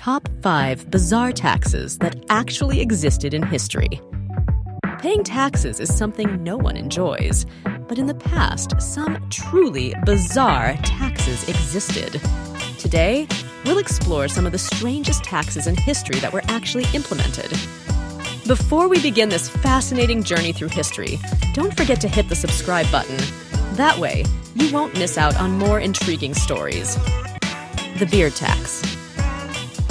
Top 5 bizarre taxes that actually existed in history. Paying taxes is something no one enjoys, but in the past, some truly bizarre taxes existed. Today, we'll explore some of the strangest taxes in history that were actually implemented. Before we begin this fascinating journey through history, don't forget to hit the subscribe button. That way, you won't miss out on more intriguing stories. The beard tax.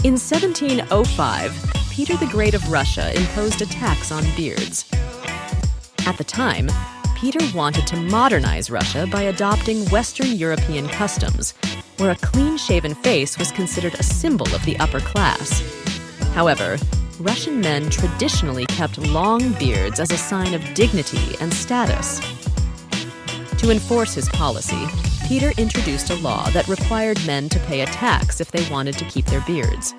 In 1705, Peter the Great of Russia imposed a tax on beards. At the time, Peter wanted to modernize Russia by adopting Western European customs, where a clean-shaven face was considered a symbol of the upper class. However, Russian men traditionally kept long beards as a sign of dignity and status. To enforce his policy, Peter introduced a law that required men to pay a tax if they wanted to keep their beards.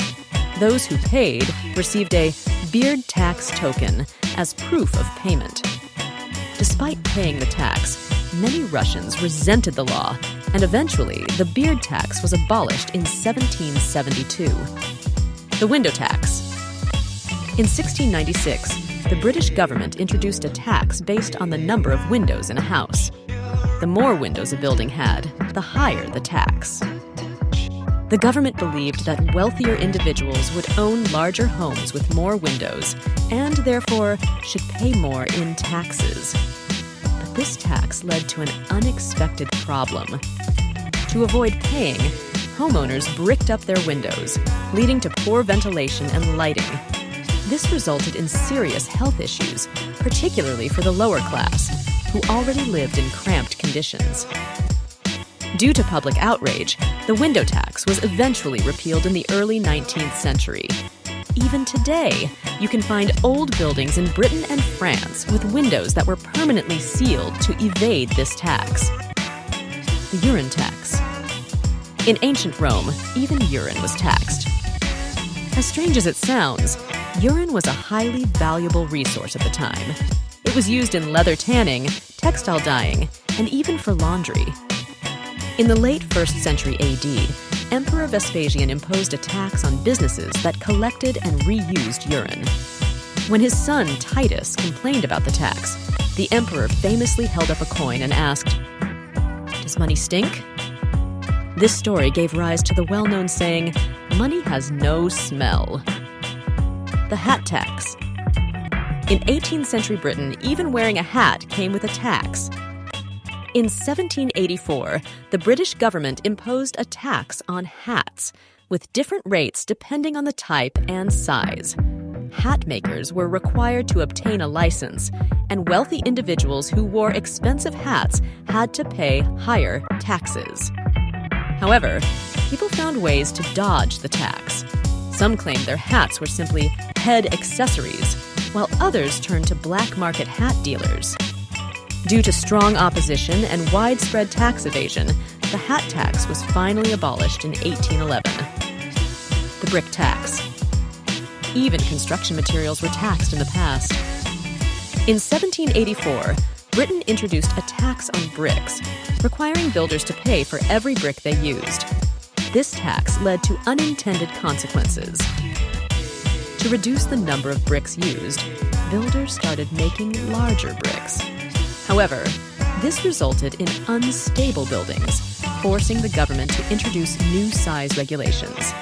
Those who paid received a beard tax token as proof of payment. Despite paying the tax, many Russians resented the law, and eventually the beard tax was abolished in 1772. The window tax. In 1696, the British government introduced a tax based on the number of windows in a house. The more windows a building had, the higher the tax. The government believed that wealthier individuals would own larger homes with more windows and therefore should pay more in taxes. But this tax led to an unexpected problem. To avoid paying, homeowners bricked up their windows, leading to poor ventilation and lighting. This resulted in serious health issues, particularly for the lower class, who already lived in cramped conditions. Due to public outrage, the window tax was eventually repealed in the early 19th century. Even today, you can find old buildings in Britain and France with windows that were permanently sealed to evade this tax. The urine tax. In ancient Rome, even urine was taxed. As strange as it sounds, urine was a highly valuable resource at the time. It was used in leather tanning, textile dyeing, and even for laundry. In the late 1st century AD, Emperor Vespasian imposed a tax on businesses that collected and reused urine. When his son Titus complained about the tax, the emperor famously held up a coin and asked, "Does money stink?" This story gave rise to the well-known saying, "Money has no smell." The hat tax. In 18th century Britain, even wearing a hat came with a tax. In 1784, the British government imposed a tax on hats, with different rates depending on the type and size. Hat makers were required to obtain a license, and wealthy individuals who wore expensive hats had to pay higher taxes. However, people found ways to dodge the tax. Some claimed their hats were simply head accessories, while others turned to black market hat dealers. Due to strong opposition and widespread tax evasion, the hat tax was finally abolished in 1811. The brick tax. Even construction materials were taxed in the past. In 1784, Britain introduced a tax on bricks, requiring builders to pay for every brick they used. This tax led to unintended consequences. To reduce the number of bricks used, builders started making larger bricks. However, this resulted in unstable buildings, forcing the government to introduce new size regulations.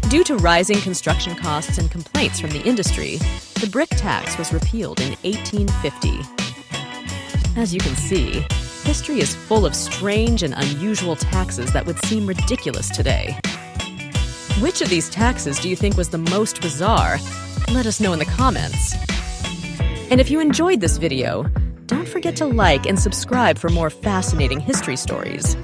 Due to rising construction costs and complaints from the industry, the brick tax was repealed in 1850. As you can see, history is full of strange and unusual taxes that would seem ridiculous today. Which of these taxes do you think was the most bizarre? Let us know in the comments. And if you enjoyed this video, don't forget to like and subscribe for more fascinating history stories.